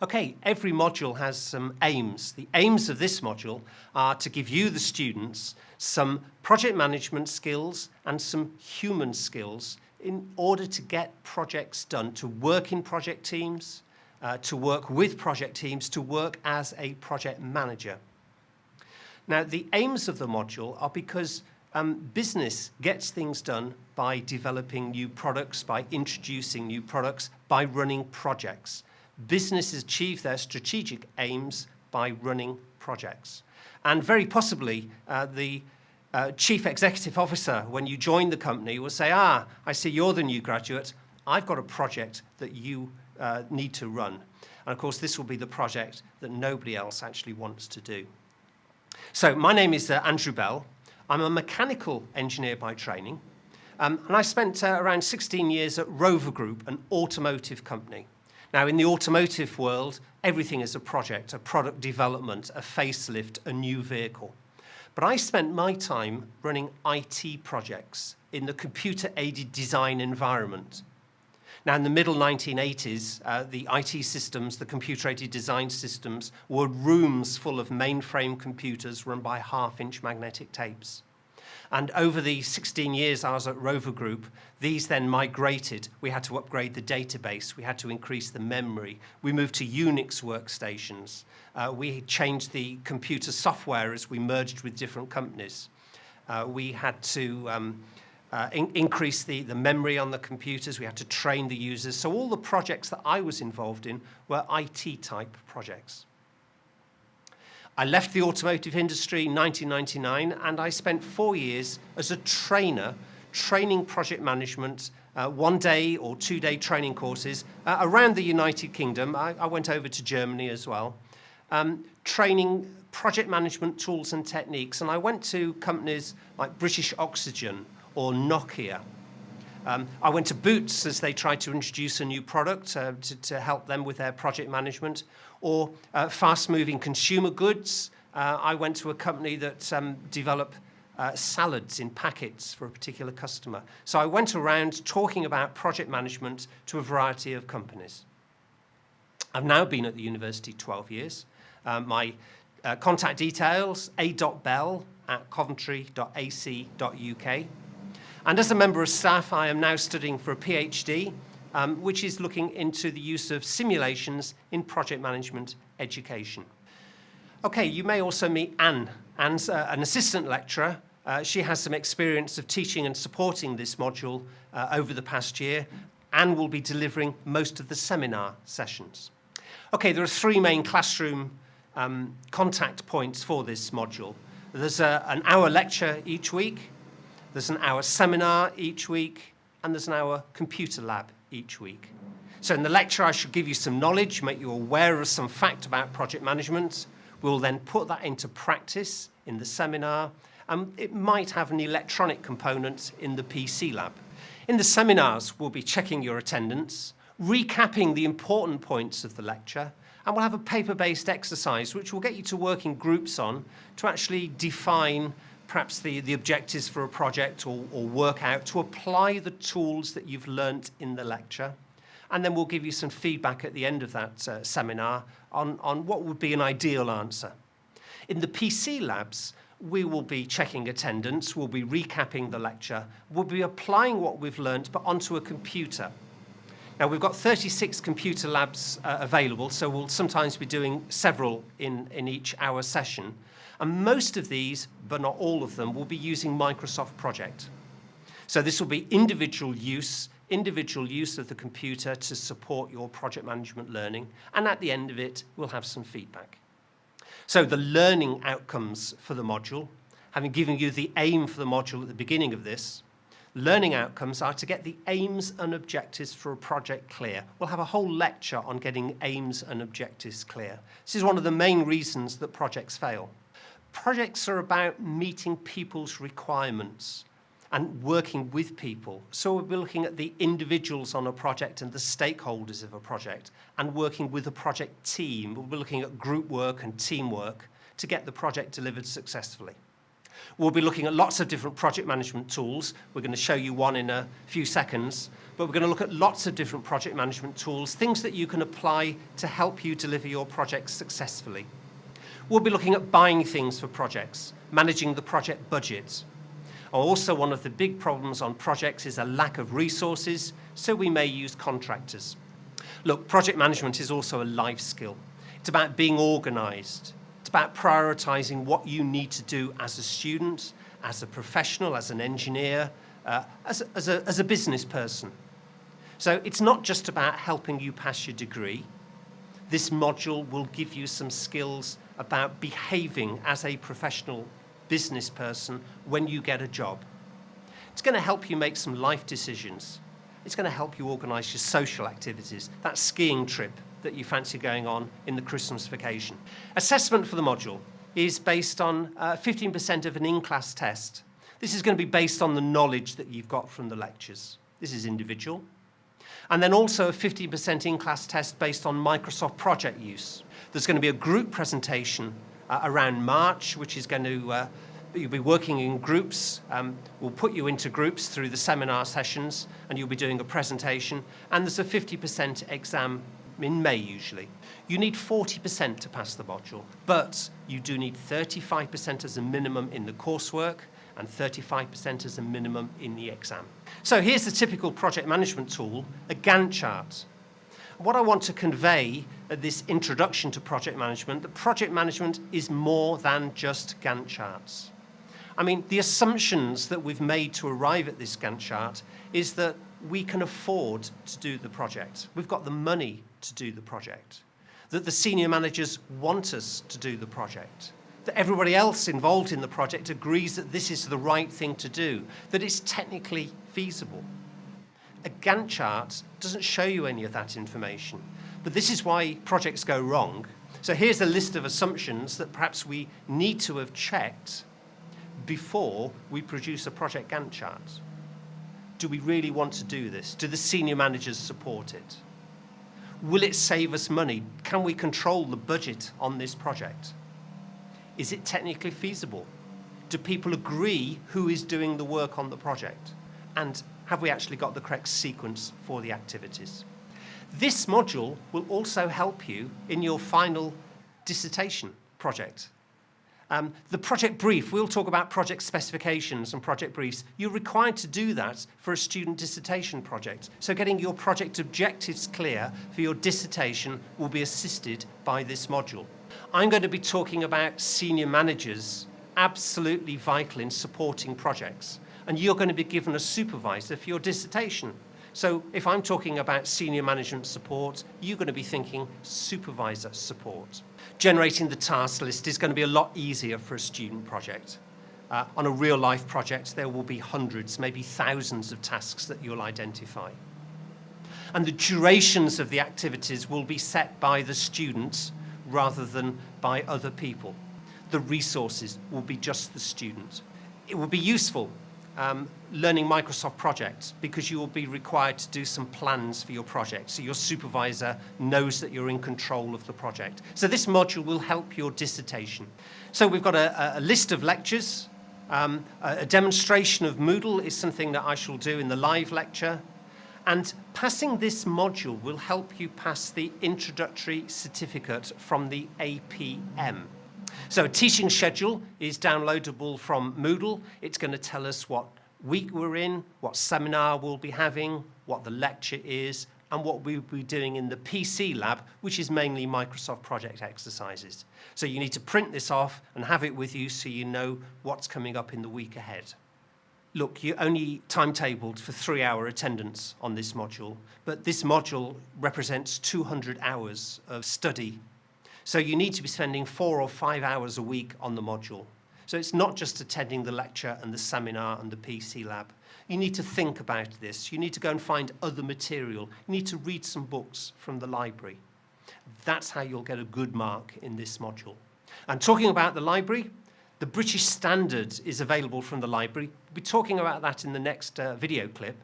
Okay, every module has some aims. The aims of this module are to give you, the students, some project management skills and some human skills in order to get projects done, to work in project teams, to work with project teams, to work as a project manager. Now, the aims of the module are because business gets things done by developing new products, by introducing new products, by running projects. Businesses achieve their strategic aims by running projects. And very possibly, the chief executive officer, when you join the company, will say, I see you're the new graduate. I've got a project that you need to run. And of course, this will be the project that nobody else actually wants to do. So my name is Andrew Bell. I'm a mechanical engineer by training. And I spent around 16 years at Rover Group, an automotive company. Now, in the automotive world, everything is a project, a product development, a facelift, a new vehicle. But I spent my time running IT projects in the computer-aided design environment. Now, in the middle 1980s, the IT systems, the computer-aided design systems, were rooms full of mainframe computers run by half-inch magnetic tapes. And over the 16 years I was at Rover Group, these then migrated. We had to upgrade the database. We had to increase the memory. We moved to Unix workstations. We changed the computer software as we merged with different companies. We had to increase the memory on the computers. We had to train the users. So all the projects that I was involved in were IT-type projects. I left the automotive industry in 1999, and I spent 4 years as a trainer, training project management, 1 day or 2 day training courses around the United Kingdom. I went over to Germany as well, training project management tools and techniques. And I went to companies like British Oxygen or Nokia. I went to Boots as they tried to introduce a new product to help them with their project management, or fast-moving consumer goods. I went to a company that developed salads in packets for a particular customer. So I went around talking about project management to a variety of companies. I've now been at the university 12 years. My contact details, a.bell@coventry.ac.uk. And as a member of staff, I am now studying for a PhD, which is looking into the use of simulations in project management education. Okay, you may also meet Anne. Anne's an assistant lecturer. She has some experience of teaching and supporting this module over the past year. Anne will be delivering most of the seminar sessions. Okay, there are 3 main classroom contact points for this module. There's an hour lecture each week. There's an hour seminar each week, and there's an hour computer lab each week. So in the lecture, I should give you some knowledge, make you aware of some fact about project management. We'll then put that into practice in the seminar, and it might have an electronic component in the PC lab. In the seminars, we'll be checking your attendance, recapping the important points of the lecture, and we'll have a paper-based exercise which will get you to work in groups on to actually define perhaps the objectives for a project, or work out to apply the tools that you've learnt in the lecture. And then we'll give you some feedback at the end of that seminar on what would be an ideal answer. In the PC labs, we will be checking attendance, we'll be recapping the lecture, we'll be applying what we've learnt, but onto a computer. Now, we've got 36 computer labs available, so we'll sometimes be doing several in each hour session. And most of these, but not all of them, will be using Microsoft Project. So this will be individual use of the computer to support your project management learning. And at the end of it, we'll have some feedback. So the learning outcomes for the module, having given you the aim for the module at the beginning of this, learning outcomes are to get the aims and objectives for a project clear. We'll have a whole lecture on getting aims and objectives clear. This is one of the main reasons that projects fail. Projects are about meeting people's requirements and working with people. So we'll be looking at the individuals on a project and the stakeholders of a project, and working with a project team. We'll be looking at group work and teamwork to get the project delivered successfully. We'll be looking at lots of different project management tools. We're going to show you one in a few seconds, but we're going to look at lots of different project management tools, things that you can apply to help you deliver your projects successfully. We'll be looking at buying things for projects, managing the project budget. Also, one of the big problems on projects is a lack of resources, so we may use contractors. Look, project management is also a life skill. It's about being organised. It's about prioritising what you need to do as a student, as a professional, as an engineer, as a business person. So it's not just about helping you pass your degree. This module will give you some skills about behaving as a professional business person when you get a job. It's going to help you make some life decisions. It's going to help you organise your social activities, that skiing trip that you fancy going on in the Christmas vacation. Assessment for the module is based on 15% of an in-class test. This is going to be based on the knowledge that you've got from the lectures. This is individual. And then also a 15% in-class test based on Microsoft project use. There's going to be a group presentation around March, which is going to, you'll be working in groups. We'll put you into groups through the seminar sessions, and you'll be doing a presentation. And there's a 50% exam in May, usually. You need 40% to pass the module, but you do need 35% as a minimum in the coursework and 35% as a minimum in the exam. So here's the typical project management tool, a Gantt chart. What I want to convey at this introduction to project management, that project management is more than just Gantt charts. I mean, the assumptions that we've made to arrive at this Gantt chart is that we can afford to do the project. We've got the money to do the project. That the senior managers want us to do the project. That everybody else involved in the project agrees that this is the right thing to do. That it's technically feasible. A Gantt chart doesn't show you any of that information. But this is why projects go wrong. So here's a list of assumptions that perhaps we need to have checked before we produce a project Gantt chart. Do we really want to do this? Do the senior managers support it? Will it save us money? Can we control the budget on this project? Is it technically feasible? Do people agree who is doing the work on the project? And have we actually got the correct sequence for the activities? This module will also help you in your final dissertation project. The project brief, we'll talk about project specifications and project briefs. You're required to do that for a student dissertation project. So getting your project objectives clear for your dissertation will be assisted by this module. I'm going to be talking about senior managers, absolutely vital in supporting projects. And you're going to be given a supervisor for your dissertation. So if I'm talking about senior management support, you're going to be thinking supervisor support. Generating the task list is going to be a lot easier for a student project. On a real-life project, there will be hundreds, maybe thousands of tasks that you'll identify. And the durations of the activities will be set by the students rather than by other people. The resources will be just the student. It will be useful learning Microsoft projects because you will be required to do some plans for your project, so your supervisor knows that you're in control of the project. So this module will help your dissertation. So we've got a list of lectures. A demonstration of Moodle is something that I shall do in the live lecture. And passing this module will help you pass the introductory certificate from the APM. So a teaching schedule is downloadable from Moodle. It's going to tell us what week we're in, what seminar we'll be having, what the lecture is, and what we'll be doing in the PC lab, which is mainly Microsoft project exercises. So you need to print this off and have it with you so you know what's coming up in the week ahead. Look, you're only timetabled for 3-hour attendance on this module, but this module represents 200 hours of study. So you need to be spending 4 or 5 hours a week on the module. So it's not just attending the lecture and the seminar and the PC lab. You need to think about this. You need to go and find other material. You need to read some books from the library. That's how you'll get a good mark in this module. And talking about the library, the British Standard is available from the library. We'll be talking about that in the next video clip.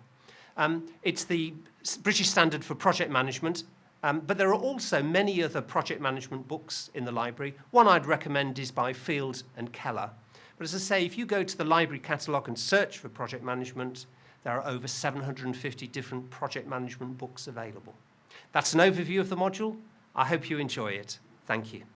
It's the British Standard for Project Management. But there are also many other project management books in the library. One I'd recommend is by Field and Keller, But as I say, if you go to the library catalogue and search for project management, there are over 750 different project management books available. That's an overview of the module. I hope you enjoy it. Thank you.